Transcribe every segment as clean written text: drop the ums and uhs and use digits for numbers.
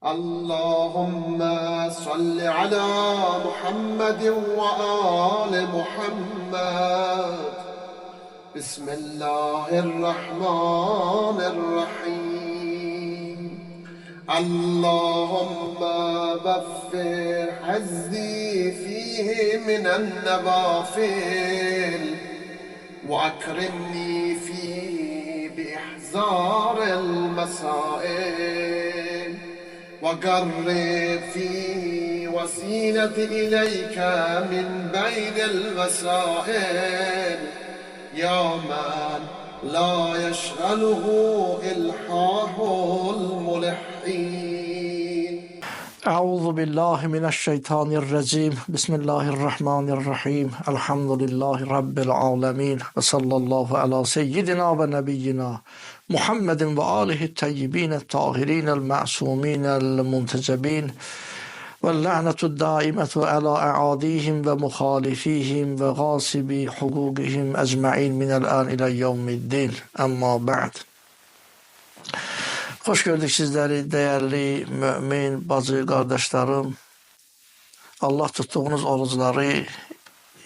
اللهم صل على محمد وآل محمد. بسم الله الرحمن الرحيم. اللهم وفر حظي فيه من النوافل وأكرمني فيه بإحزار المسائل وقرب فيه وسيلتي إليك من بين الوسائل يا من لا يشغله إلحاح الملحين. أعوذ بالله من الشيطان الرجيم. بسم الله الرحمن الرحيم. الحمد لله رب العالمين وصلى الله على سيدنا ونبينا محمد وآله الطيبين الطاهرين المعصومين المنتجبين واللعنة الدائمة على أعاديهم ومخالفيهم وغاصبي حقوقهم أجمعين من الآن إلى يوم الدين. أما بعد. Hoş gördük sizleri değerli mümin bacı kardeşlerim. Allah tuttuğunuz oruçları,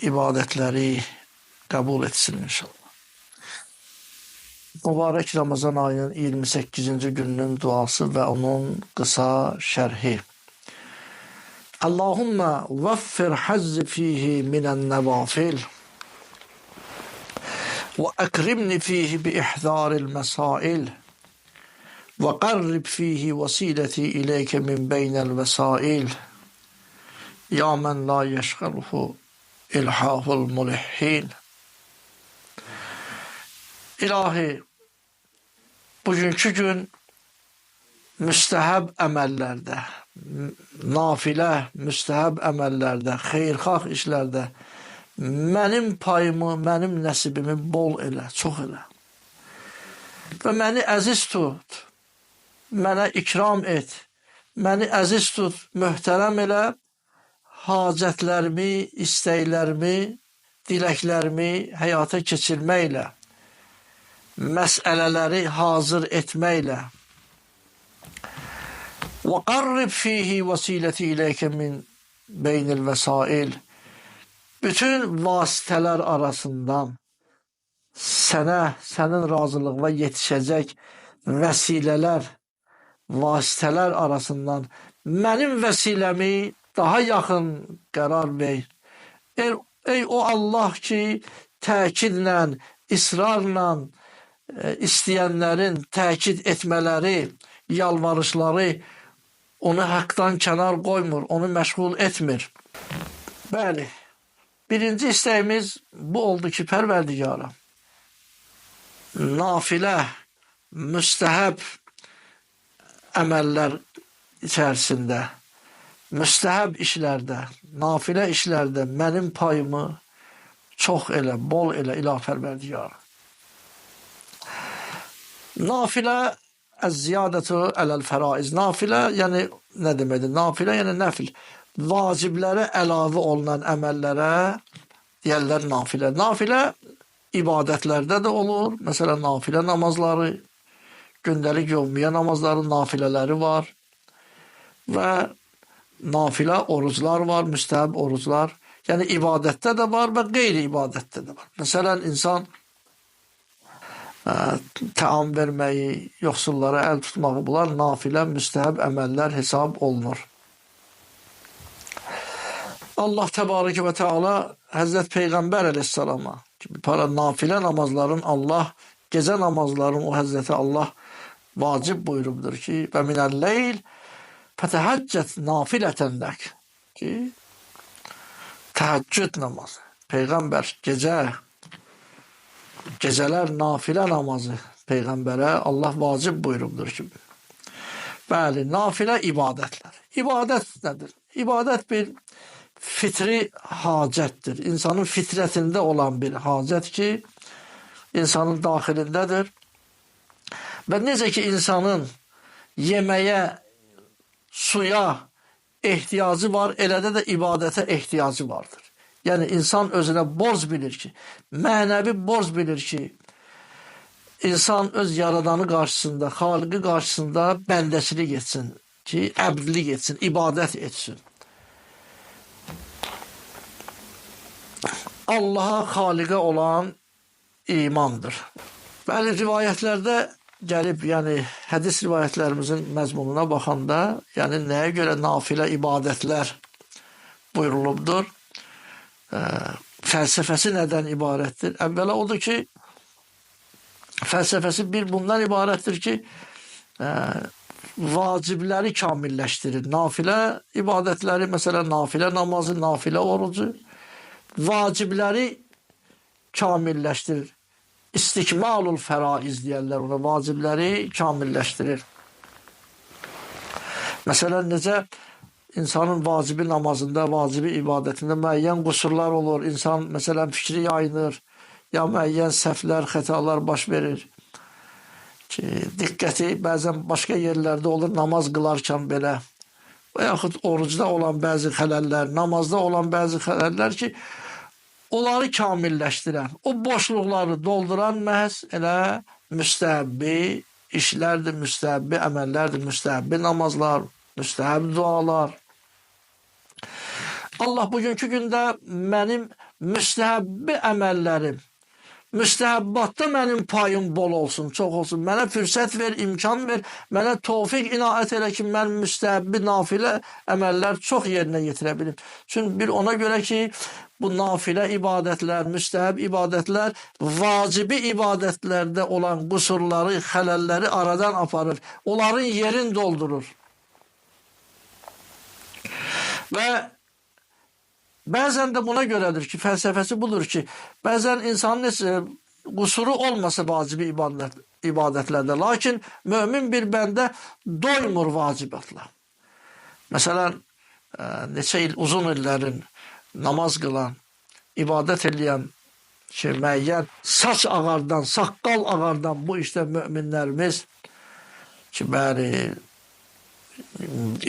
ibadetleri kabul etsin inşallah. Mübarek Ramazan ayının 28. gününün duası ve onun kısa şerhi. Allahümme veffir hazzi fihi minen nevafil ve ekrimni fihi bi ihzaril mesail وقرب فيه وسيلتي إليك من بين الوسائل يا من لا يشغله إلحاح الملحين. İlahi, bugünkü gün müstehab əməllərdə, nafilə müstehab əməllərdə, xeyirxah işlərdə mənim payımı, mənim nəsibimi bol elə, çox elə və məni əziz tut. Mənə ikram et, məni əziz tut, möhtərəm elə, hacətlərimi, istəklərimi, diləklərimi həyata keçirməklə, məsələləri hazır etməklə. Və qarrib fihi vəsiləti iləkə min beynil vəsail. Bütün vasitələr arasından sənə, sənin razılığına yetişəcək vəsilələr, vasitələr arasından mənim vəsiləmi daha yaxın qərar ver. Ey o Allah ki, təkidlə, israrla istəyənlərin təkid etmələri, yalvarışları onu haqdan kənar qoymur, onu məşğul etmir. Bəli, birinci istəyimiz bu oldu ki, Pərverdigara, nafilə, müstəhəb əməllər içərisində, müstəhəb işlərdə, nafilə işlərdə mənim payımı çox elə, bol elə ilah Pərverdigara. Nafilə əz-ziyadətü ələl-fəraiz. Nafilə yəni nə deməkdir? Nafilə yəni nəfil. Vaciblərə əlavə olunan əməllərə deyərlər nafilə. Nafilə ibadətlərdə də olur. Məsələn, nafilə namazları, gündəlik yevmiyə namazların nafilələri var və nafilə oruclar var, müstəhəb oruclar. Yəni ibadətdə də var və qeyri-ibadətdə də var. Məsələn, insan təam verməyi, yoxsullara əl tutmağı, bunlar nafilə, müstəhəb əməllər hesab olunur. Allah Təbarəkə və Teala Həzrət Peyğəmbər əleyhissalama para nafilə namazların Allah, gecə namazların o Həzrəti Allah vacib buyurubdur ki, və minəl-leyl fətəhəccət nafilətən lək ki, təhəccüd namazı. Peyğəmbər gecələr nafilə namazı Peyğəmbərə Allah vacib buyurubdur ki, bəli, nafilə ibadətlər. İbadət nədir? İbadət bir fitri hacətdir. İnsanın fitrətində olan bir hacət ki, insanın daxilindədir. Və necə ki, insanın yeməyə, suya ehtiyacı var, elədə də ibadətə ehtiyacı vardır. Yəni, insan özünə borc bilir ki, mənəvi borc bilir ki, insan öz yaradanı qarşısında, xaliqi qarşısında bəndəçilik etsin, ki, əbdlik etsin, ibadət etsin. Allaha, xaliqə olan imandır. Bəli, rivayətlərdə gəlib, yəni hədis rivayətlərimizin məzmununa baxanda, yəni nəyə görə nafilə ibadətlər buyurulubdur? Fəlsəfəsi nədən ibarətdir? Əvvəla odur ki, fəlsəfəsi bir bundan ibarətdir ki, vacibləri kamilləşdirir. Nafilə ibadətləri, məsələn, nafilə namazı, nafilə orucu, vacibləri kamilləşdirir. İstikmalul fəraiz deyərlər ona, vacibləri kamilləşdirir. Məsələn, necə insanın vacibi namazında, vacibi ibadətində müəyyən qüsurlar olur. İnsan, məsələn, fikri yayınır, ya müəyyən səhvlər, xətalar baş verir. Ki, diqqəti bəzən başqa yerlərdə olur, namaz qılarkən belə. Və yaxud orucda olan bəzi xələllər, namazda olan bəzi xələllər ki, onları kamilləşdirən, o boşluqları dolduran məhz elə müstəhəbbi işlərdir, müstəhəbbi əməllərdir, müstəhəbbi namazlar, müstəhəbbi dualar. Allah bugünkü gündə mənim müstəhəbbi əməllərim, müstəhəbbatda mənim payım bol olsun, çox olsun. Mənə fürsət ver, imkan ver, mənə tövfiq inayət elə ki, mən müstəhəbbi nafilə əməllər çox yerinə yetirə bilim. Çünki bir ona görə ki, bu nafilə ibadətlər, müstəhəb ibadətlər, vacibi ibadətlərdə olan qüsurları, xələlləri aradan aparır. Onların yerini doldurur. Və bəzən də buna görədir ki, fəlsəfəsi budur ki, bəzən insanın heç qüsuru olmasa vacibi ibadətlərdə, lakin mömin bir bəndə doymur vacibatla. Məsələn, neçə il, uzun illərin namaz qılan, ibadət eləyən, müəyyən saç ağardan, saqqal ağardan bu işdə möminlərimiz ki, bəli,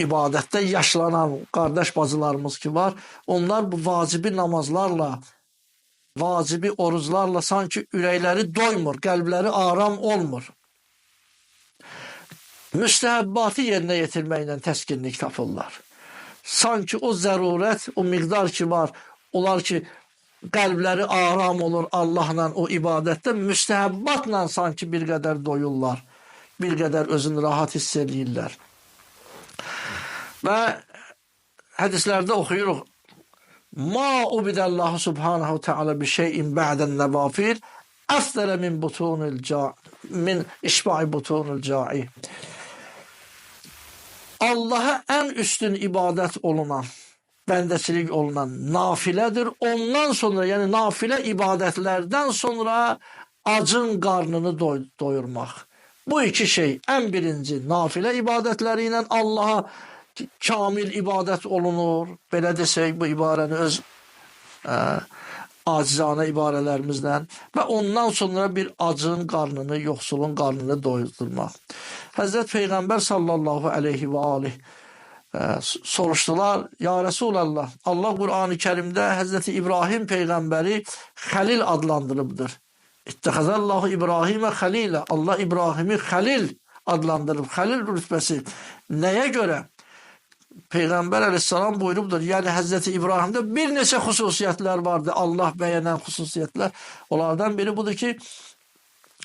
ibadətdə yaşlanan qardaş bacılarımız ki var, onlar bu vacibi namazlarla, vacibi oruclarla sanki ürəkləri doymur, qəlbləri aram olmur. Müstəhəbbatı yerinə yetirməklə təskinlik tapırlar. Sanki o zərurət, o miqdar ki var, onlar ki qəlbləri aram olur Allahla o ibadətdə, müstəhəbbatla sanki bir qədər doyurlar, bir qədər özünü rahat hiss edirlər. Və hədislərdə oxuyuruq, ma ubidəllahu subhanahu teala bi şeyin ba'dən nəvafil əfdələ min işba'i butunul ca'i. Allaha ən üstün ibadət olunan, bəndəçilik olunan nafilədir. Ondan sonra, yəni nafilə ibadətlərdən sonra acın qarnını doyurmaq. Bu iki şey, ən birinci nafilə ibadətləri ilə Allaha kamil ibadət olunur. Belə desək, bu ibarəni öz acizanə ibarələrimizdən və ondan sonra bir acın qarnını, yoxsulun qarnını doyurdurmaq. Həzrət Peyğəmbər sallallahu aleyhi və aleyh soruşdular, ya Resulallah, Allah Qur'an-ı Kərimdə Həzrəti İbrahim Peyğəmbəri Xəlil adlandırıbdır. İttəxəzəllahu İbrahimə xəlilə. Allah İbrahimi Xəlil adlandırıb. Xəlil rütbəsi. Nəyə görə? Peyğəmbər əleyhissalam buyurubdur. Yəni Həzrəti İbrahimdə bir neçə xüsusiyyətlər vardı. Allah bəyənən xüsusiyyətlər. Onlardan biri budur ki,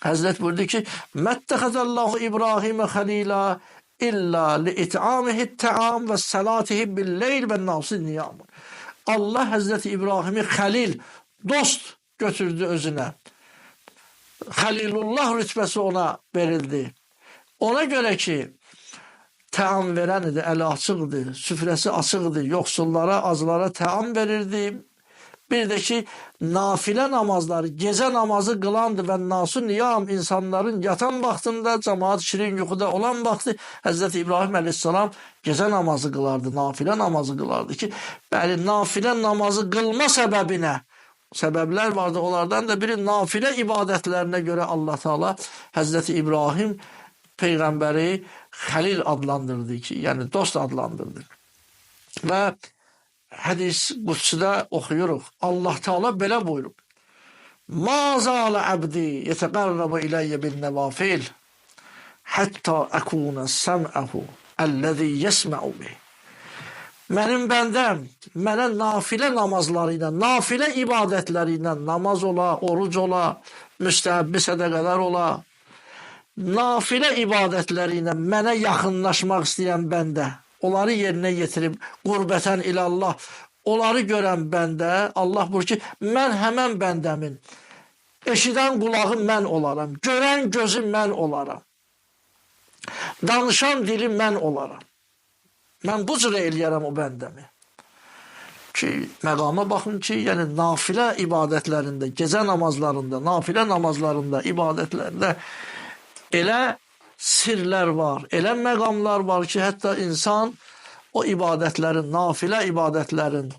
Həzrət buyurdu ki, məttəxəzəllahu İbrahimə xəlilə illa li-it'amihi t-ta'am və salatihi bil-leyl və nasi niyamun. Allah Həzrəti İbrahimi xəlil, dost götürdü özünə. Xəlilullah rütbəsi ona verildi. Ona görə ki, təam verən idi, əli açıqdı, süfrəsi açıqdı, yoxsullara, azlara təam verirdi. Bir də ki, nafilə namazları, gecə namazı qılandı və nasu niyam insanların yatan vaxtında, cəmaat şirin yuxuda olan vaxtı Həzrəti İbrahim əleyhissalam gecə namazı qılardı, nafilə namazı qılardı ki, bəli, nafilə namazı qılma səbəbinə, səbəblər vardı, onlardan da biri nafilə ibadətlərinə görə Allah Teala Həzrəti İbrahim Peyğəmbəri Xəlil adlandırdı ki, yəni dost adlandırdı. Və hədis qudsuda oxuyuruq. Allah Teala belə buyurub. Ma zâle abdi yetəqərrəbu iləyyə bin nəvafil həttə əkûnə səm'əhu Ellezî yesme'u bih. Mənim bəndəm mənə nafilə namazları ilə, nafilə ibadətləri ilə, namaz ola, oruc ola, müstəhəbbi sədəqələr ola, nafilə ibadətləri ilə mənə yaxınlaşmaq istəyən bəndə, onları yerinə yetirib qurbətən ilallah, onları görən bəndə, Allah buyurur ki, mən həmən bəndəmin, eşidən qulağı mən olaram, görən gözü mən olaram, danışan dili mən olaram. Mən bu cür eləyərəm o bəndəmi. Ki, məqama baxın ki, yəni nafilə ibadətlərində, gecə namazlarında, nafilə namazlarında, ibadətlərində elə sirlər var, elə məqamlar var ki, hətta insan o ibadətlərin, nafilə ibadətlərin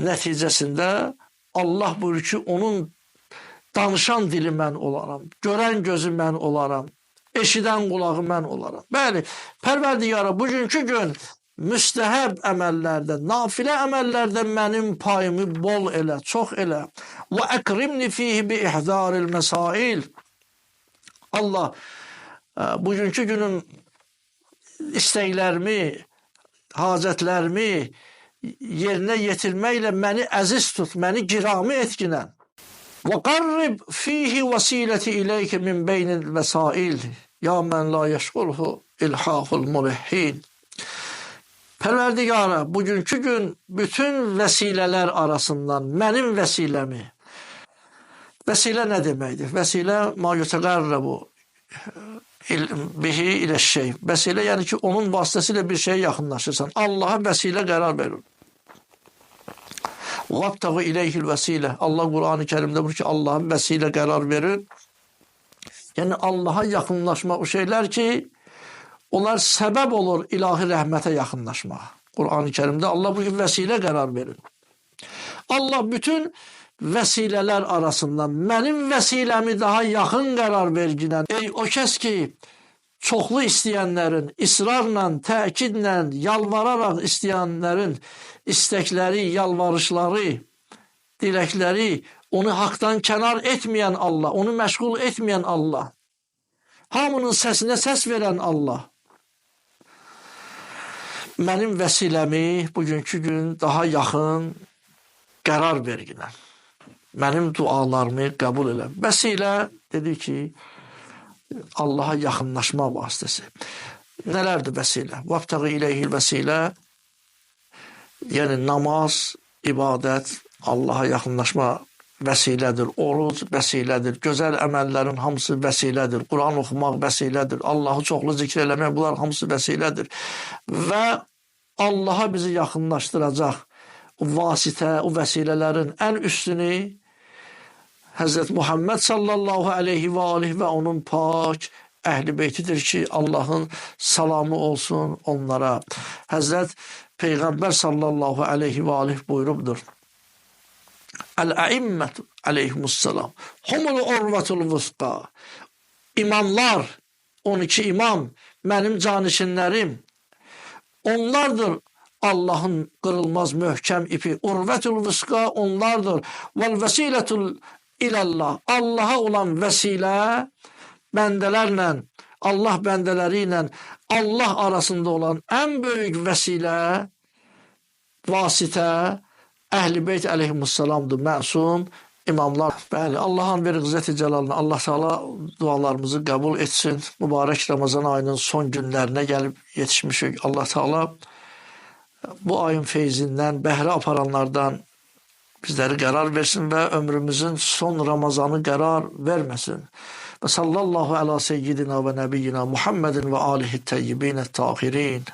nəticəsində Allah buyurur ki, onun danışan dili mən olaram, görən gözü mən olaram, eşidən qulağı mən olaram. Bəli, Pərverdigara bugünkü gün müstəhəb əməllərdə, nafilə əməllərdə mənim payımı bol elə, çox elə. Və əkrimni fihi bi ihzaril məsail. Allah bugünkü günün istəklərimi, hacətlərimi yerinə yetirməklə məni əziz tut, məni girami etkinən. Və qarrib fihi vəsiləti iləyke min beynil vəsail. Ya mən la yeşğulhu ilhahul mulihhin. Pərverdigara, bugünkü gün bütün vəsilələr arasından mənim vəsiləmi, vəsilə nə deməkdir? Vəsilə ma yutəqərrəbu bihi ilə şey. Vəsilə yəni ki, onun vasitəsilə bir şeye yaxınlaşırsan. Allah'a vəsilə qərar verir. وَابْتَغُ اِلَيْهِ الْوَسِيلَ. Allah Kur'an-ı Kerim'de buyuruyor ki Allah'a vesile karar verir. Yani Allah'a yakınlaşma o şeyler ki onlar sebep olur ilahi rahmete yakınlaşma. Kur'an-ı Kerim'de Allah bu vesile karar verir. Allah bütün vesileler arasından benim vesilemi daha yakın karar verginen ey o kes ki çoxlu istəyənlərin, israrla, təkidlə, yalvararaq istəyənlərin istəkləri, yalvarışları, diləkləri, onu haqdan kənar etməyən Allah, onu məşğul etməyən Allah, hamının səsinə səs verən Allah, mənim vəsiləmi bugünkü gün daha yaxın qərar verginən, mənim dualarımı qəbul elə. Vəsilə dedi ki, Allah'a yaxınlaşma vasitəsi. Nələrdir vəsilə? Vəbtəği iləyhil vəsilə, yəni namaz, ibadət, Allah'a yaxınlaşma vəsilədir. Oruc vəsilədir. Gözəl əməllərin hamısı vəsilədir. Quran oxumaq vəsilədir. Allah'ı çoxlu zikr eləmək, bunlar hamısı vəsilədir. Və Allah'a bizi yaxınlaşdıracaq o vasitə, o vəsilələrin ən üstünü Hazreti Muhammed sallallahu aleyhi ve aleyhi ve onun pak ehli beytidir ki Allah'ın salamı olsun onlara. Hazreti Peygamber sallallahu aleyhi ve aleyhi buyurubdur. El-a'immetu aleyhimussalam. Humul urvatul vuska. İmamlar, 12 imam, benim canişinlerim. Onlardır Allah'ın kırılmaz mühkem ipi. Urvetul vuska onlardır. Vel vesiletul İlallah, Allah'a olan vəsilə bəndələrlə, Allah bəndələri ilə Allah arasında olan ən böyük vəsilə, vasitə Əhl-i Beyt əleyhimussalamdır, məsum imamlar. Bəli, Allah'ın bir izzət-i cəlalına, Allah Teala dualarımızı qəbul etsin. Mübarək Ramazan ayının son günlərinə gəlib yetişmişik. Allah Teala bu ayın feyzindən, bəhrə aparanlardan bizləri qərar versin və ömrümüzün son Ramazanı qərar verməsin. Və sallallahu ala seyyidina və nəbiyyina Muhammedin və alihi təyyibinə tahirin.